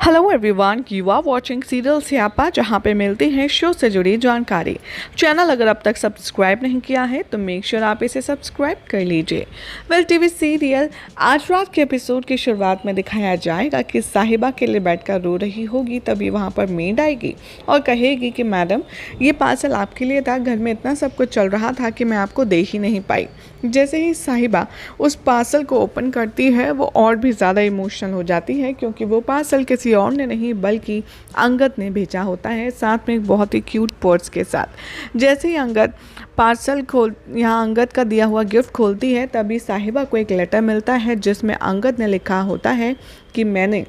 Hello everyone, you are watching serial Syapa, जहां पे मिलती है शो से जुड़ी जानकारी। चैनल अगर अब तक सब्सक्राइब नहीं किया है तो मेक श्योर आप इसे सब्सक्राइब कर लीजिए। वेल टीवी सीरियल आज रात के एपिसोड की शुरुआत में दिखाया जाएगा कि साहिबा के लिए बैठकर रो रही होगी। तभी वहां पर मेड आएगी और कहेगी कि मैडम, ये पार्सल आपके लिए था, घर में इतना सब कुछ चल रहा था कि मैं आपको दे ही नहीं पाई। जैसे ही साहिबा उस पार्सल को ओपन करती है वो और भी ज़्यादा इमोशनल हो जाती है, क्योंकि वो पार्सल किसी और ने नहीं बल्कि अंगद ने भेजा होता है, साथ में एक बहुत ही क्यूट पर्स के साथ। जैसे ही अंगद पार्सल यहाँ अंगद का दिया हुआ गिफ्ट खोलती है, तभी साहिबा को एक लेटर मिलता है जिसमें अंगद ने लिखा होता है कि मैंने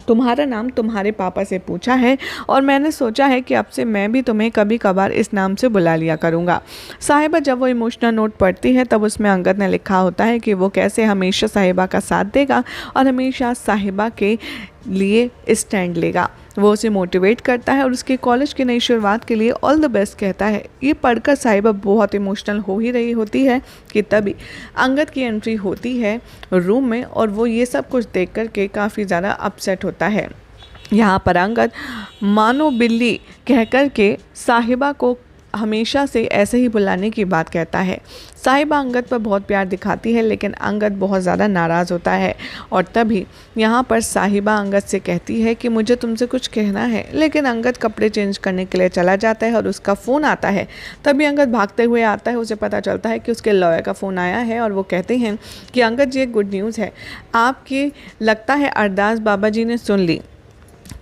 तुम्हारा नाम तुम्हारे पापा से पूछा है और मैंने सोचा है कि अब से मैं भी तुम्हें कभी कभार इस नाम से बुला लिया करूँगा। साहिबा जब वो इमोशनल नोट पढ़ती है तब उसमें अंगद ने लिखा होता है कि वो कैसे हमेशा साहिबा का साथ देगा और हमेशा साहिबा के लिए स्टैंड लेगा। वो उसे मोटिवेट करता है और उसके कॉलेज की नई शुरुआत के लिए ऑल द बेस्ट कहता है। ये पढ़कर साहिबा बहुत इमोशनल हो ही रही होती है कि तभी अंगद की एंट्री होती है रूम में और वो ये सब कुछ देख कर के काफ़ी ज़्यादा अपसेट होता है। यहाँ पर अंगद मानो बिल्ली कहकर के साहिबा को हमेशा से ऐसे ही बुलाने की बात कहता है। साहिबा अंगद पर बहुत प्यार दिखाती है, लेकिन अंगद बहुत ज़्यादा नाराज़ होता है और तभी यहाँ पर साहिबा अंगद से कहती है कि मुझे तुमसे कुछ कहना है। लेकिन अंगद कपड़े चेंज करने के लिए चला जाता है और उसका फ़ोन आता है। तभी अंगद भागते हुए आता है। उसे पता चलता है कि उसके लॉयर का फ़ोन आया है और वो कहते हैं कि अंगद जी, एक गुड न्यूज़ है, आपकी लगता है अरदास बाबा जी ने सुन ली।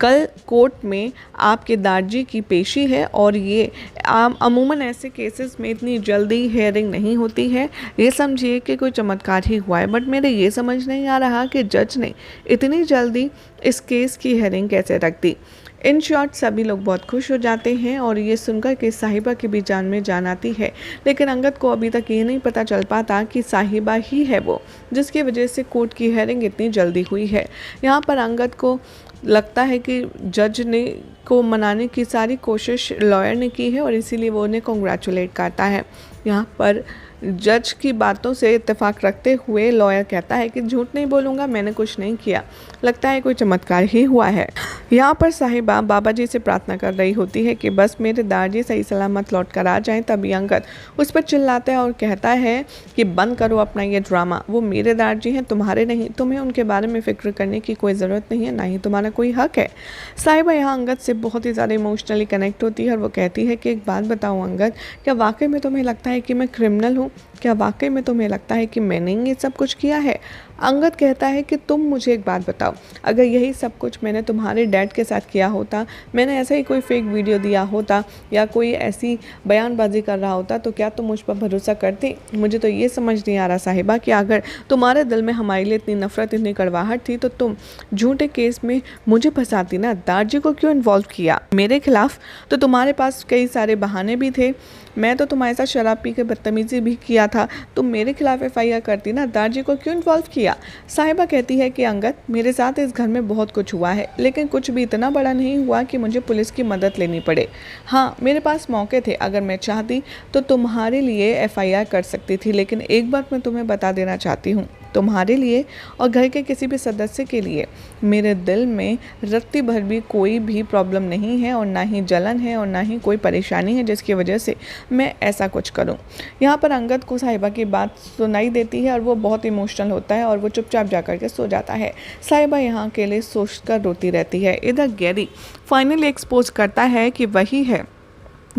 कल कोर्ट में आपके दादाजी की पेशी है और ये अमूमन ऐसे केसेस में इतनी जल्दी हियरिंग नहीं होती है। ये समझिए कि कोई चमत्कार ही हुआ है, बट मेरे ये समझ नहीं आ रहा कि जज ने इतनी जल्दी इस केस की हियरिंग कैसे रख दी। इन शॉर्ट सभी लोग बहुत खुश हो जाते हैं और ये सुनकर कि साहिबा की भी जान में जान आती है। लेकिन अंगद को अभी तक ये नहीं पता चल पाता कि साहिबा ही है वो जिसकी वजह से कोर्ट की हियरिंग इतनी जल्दी हुई है। यहाँ पर अंगद को लगता है कि जज ने को मनाने की सारी कोशिश लॉयर ने की है और इसीलिए वो उन्हें कॉन्ग्रेचुलेट करता है। यहाँ पर जज की बातों से इत्तेफाक रखते हुए लॉयर कहता है कि झूठ नहीं बोलूँगा, मैंने कुछ नहीं किया, लगता है कोई चमत्कार ही हुआ है। यहाँ पर साहिबा बाबा जी से प्रार्थना कर रही होती है कि बस मेरे दादाजी सही सलामत लौट कर आ जाएं। तभी अंगद उस पर चिल्लाता है और कहता है कि बंद करो अपना ये ड्रामा, वो मेरे दादाजी हैं, तुम्हारे नहीं। तुम्हें उनके बारे में फ़िक्र करने की कोई ज़रूरत नहीं है, ना ही तुम्हारा कोई हक है। साहिबा यहाँ अंगद से बहुत ही ज़्यादा इमोशनली कनेक्ट होती है और वो कहती है कि एक बात बताऊँ अंगद, क्या वाकई में तुम्हें लगता है कि मैं क्रिमिनल हूँ? क्या वाकई में तुम्हें लगता है कि मैंने ये सब कुछ किया है? अंगद कहता है कि तुम मुझे एक बात बताओ, अगर यही सब कुछ मैंने तुम्हारे डैड के साथ किया होता, मैंने ऐसा ही कोई फेक वीडियो दिया होता या कोई ऐसी बयानबाजी कर रहा होता, तो क्या तुम मुझ पर भरोसा करते? मुझे तो ये समझ नहीं आ रहा साहिबा कि अगर तुम्हारे दिल में हमारे लिए इतनी नफरत, इतनी कड़वाहट थी तो तुम झूठे केस में मुझे फंसाती ना। दादाजी को क्यों इन्वॉल्व किया मेरे खिलाफ? तो तुम्हारे पास कई सारे बहाने भी थे। मैं तो तुम्हारे साथ शराब पी के बदतमीजी भी किया था, तुम मेरे खिलाफ FIR करती ना, दादाजी को क्यों इन्वॉल्व किया? साहिबा कहती है कि अंगद, मेरे साथ इस घर में बहुत कुछ हुआ है, लेकिन कुछ भी इतना बड़ा नहीं हुआ कि मुझे पुलिस की मदद लेनी पड़े। हाँ, मेरे पास मौके थे, अगर मैं चाहती तो तुम्हारे लिए FIR कर सकती थी। लेकिन एक बात मैं तुम्हें बता देना चाहती हूँ, तुम्हारे लिए और घर के किसी भी सदस्य के लिए मेरे दिल में रत्ती भर भी कोई भी प्रॉब्लम नहीं है और ना ही जलन है और ना ही कोई परेशानी है जिसकी वजह से मैं ऐसा कुछ करूं। यहाँ पर अंगद को साहिबा की बात सुनाई देती है और वो बहुत इमोशनल होता है और वो चुपचाप जा कर के सो जाता है। साहिबा यहाँ अकेले सोचकर रोती रहती है। इधर गैरी फाइनली एक्सपोज करता है कि वही है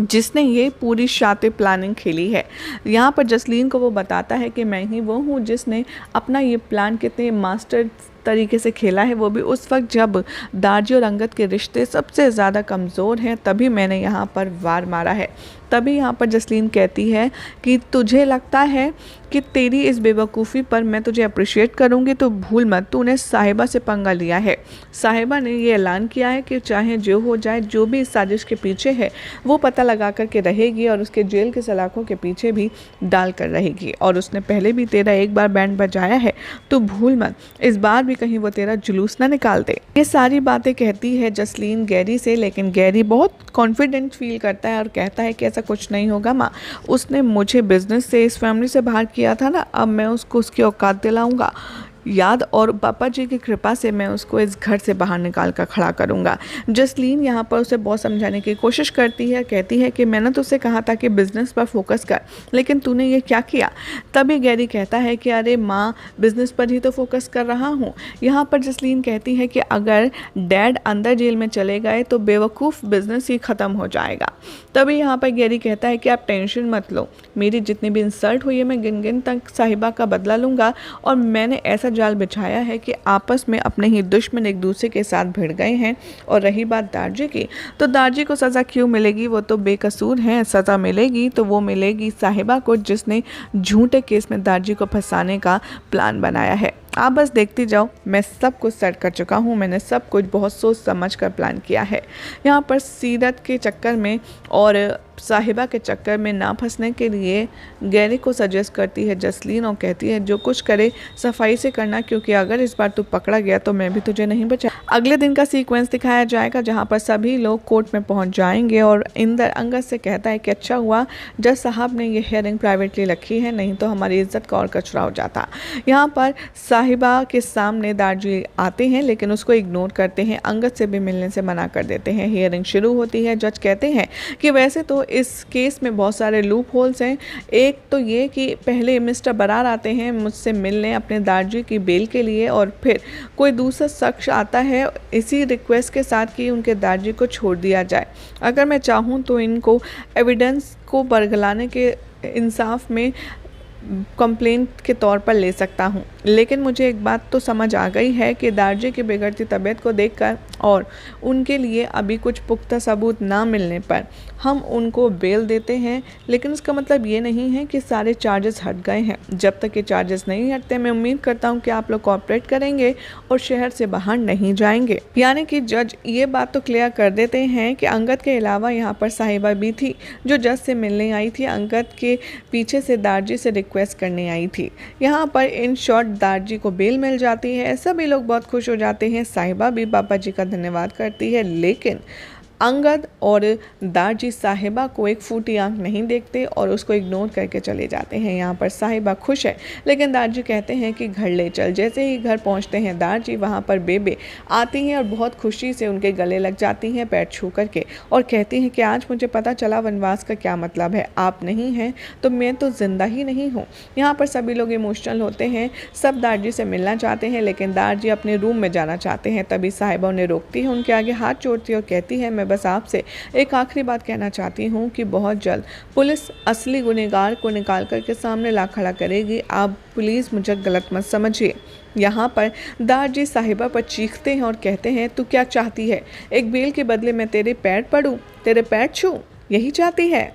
जिसने ये पूरी शातिर प्लानिंग खेली है। यहाँ पर जसलीन को वो बताता है कि मैं ही वो हूँ जिसने अपना ये प्लान कितने मास्टर तरीके से खेला है, वो भी उस वक्त जब दादाजी और अंगद के रिश्ते सबसे ज़्यादा कमज़ोर हैं, तभी मैंने यहाँ पर वार मारा है। तभी यहाँ पर जसलीन कहती है कि तुझे लगता है कि तेरी इस बेवकूफ़ी पर मैं तुझे अप्रिशिएट करूँगी, तो भूल मत तूने साहिबा से पंगा लिया है। साहिबा ने ये ऐलान किया है कि चाहे जो हो जाए, जो भी इस साजिश के पीछे है वो पता लगा कर के रहेगी और उसके जेल के सलाखों के पीछे भी डाल कर रहेगी। और उसने पहले भी तेरा एक बार बैंड बजाया है, तो भूल मत इस बार भी भी कहीं वो तेरा जुलूस ना निकाल दे। ये सारी बातें कहती है जसलीन गैरी से, लेकिन गैरी बहुत कॉन्फिडेंट फील करता है और कहता है कि ऐसा कुछ नहीं होगा माँ, उसने मुझे बिजनेस से, इस फैमिली से बाहर किया था ना, अब मैं उसको उसकी औकात दिलाऊंगा याद, और पापा जी की कृपा से मैं उसको इस घर से बाहर निकाल कर खड़ा करूँगा। जसलीन यहाँ पर उसे बहुत समझाने की कोशिश करती है, कहती है कि मैंने तो उसे कहा था कि बिज़नेस पर फोकस कर, लेकिन तूने ये क्या किया। तभी गैरी कहता है कि अरे माँ, बिज़नेस पर ही तो फोकस कर रहा हूँ। यहाँ पर जसलीन कहती है कि अगर डैड अंदर जेल में चले गए तो बेवकूफ़ बिज़नेस ही ख़त्म हो जाएगा। तभी यहाँ पर गैरी कहता है कि आप टेंशन मत लो, मेरी जितनी भी इंसल्ट हुई है मैं गिन गिन तक साहिबा का बदला लूँगा, और मैंने ऐसा जाल बिछाया है कि आपस में अपने ही दुश्मन एक दूसरे के साथ भिड़ गए हैं। और रही बात दारजी की, तो दारजी को सज़ा क्यों मिलेगी, वो तो बेकसूर हैं। सज़ा मिलेगी तो वो मिलेगी साहिबा को, जिसने झूठे केस में दारजी को फंसाने का प्लान बनाया है। आप बस देखती जाओ, मैं सब कुछ सेट कर चुका हूँ, मैंने सब कुछ बहुत सोच समझ कर प्लान किया है। यहाँ पर सीरत के चक्कर में और साहिबा के चक्कर में ना फंसने के लिए गैरी को सजेस्ट करती है जसलीन, और कहती है जो कुछ करे सफाई से करना, क्योंकि अगर इस बार तू पकड़ा गया तो मैं भी तुझे नहीं बचा। अगले दिन का सीक्वेंस दिखाया जाएगा जहाँ पर सभी लोग कोर्ट में पहुँच जाएंगे और इंदर अंगद से कहता है कि अच्छा हुआ जज साहब ने ये हियरिंग प्राइवेटली रखी है, नहीं तो हमारी इज्जत का और कचरा हो जाता। यहाँ पर साहिबा के सामने दारजी आते हैं, लेकिन उसको इग्नोर करते हैं, अंगद से भी मिलने से मना कर देते हैं। हियरिंग शुरू होती है। जज कहते हैं कि वैसे तो इस केस में बहुत सारे लूप होल्स हैं। एक तो ये कि पहले मिस्टर बरार आते हैं मुझसे मिलने अपने दारजी की बेल के लिए, और फिर कोई दूसरा शख्स आता है इसी रिक्वेस्ट के साथ कि उनके दारजी को छोड़ दिया जाए। अगर मैं चाहूँ तो इनको एविडेंस को बरगलाने के इंसाफ में कंप्लेंट के तौर पर ले सकता हूँ, लेकिन मुझे एक बात तो समझ आ गई है कि दारजी की बिगड़ती तबीयत को देखकर और उनके लिए अभी कुछ पुख्ता सबूत ना मिलने पर हम उनको बेल देते हैं, लेकिन उसका मतलब ये नहीं है कि सारे चार्जेस हट गए हैं। जब तक ये चार्जेस नहीं हटते मैं उम्मीद करता हूँ कि आप लोग कोऑपरेट करेंगे और शहर से बाहर नहीं जाएंगे। यानी कि जज ये बात तो क्लियर कर देते हैं कि अंगद के अलावा यहाँ पर साहिबा भी थी जो जज से मिलने आई थी, अंगद के पीछे से दारजी से रिक्वेस्ट करने आई थी। यहाँ पर इन शॉर्ट दारजी को बेल मिल जाती है, सभी लोग बहुत खुश हो जाते हैं। साहिबा भी पापा जी का धन्यवाद करती है, लेकिन अंगद और दारजी साहिबा को एक फूटी आंख नहीं देखते और उसको इग्नोर करके चले जाते हैं। यहाँ पर साहिबा खुश है, लेकिन दारजी कहते हैं कि घर ले चल। जैसे ही घर पहुँचते हैं दारजी, वहाँ पर बेबे आती हैं और बहुत खुशी से उनके गले लग जाती हैं पैर छू करके, और कहती हैं कि आज मुझे पता चला वनवास का क्या मतलब है, आप नहीं हैं तो मैं तो जिंदा ही नहीं हूँ। यहाँ पर सभी लोग इमोशनल होते हैं, सब दारजी से मिलना चाहते हैं, लेकिन दारजी अपने रूम में जाना चाहते हैं। तभी साहिबा उन्हें रोकती है, उनके आगे हाथ जोड़ती है और कहती है मैं बस आपसे एक आखिरी बात कहना चाहती हूँ कि बहुत जल्द पुलिस असली गुनहगार को निकाल कर के सामने ला खड़ा करेगी, आप प्लीज़ मुझे गलत मत समझिए। यहाँ पर दारजी साहिबा पर चीखते हैं और कहते हैं तू क्या चाहती है, एक बेल के बदले मैं तेरे पैर पड़ूँ, तेरे पैर छूँ, यही चाहती है।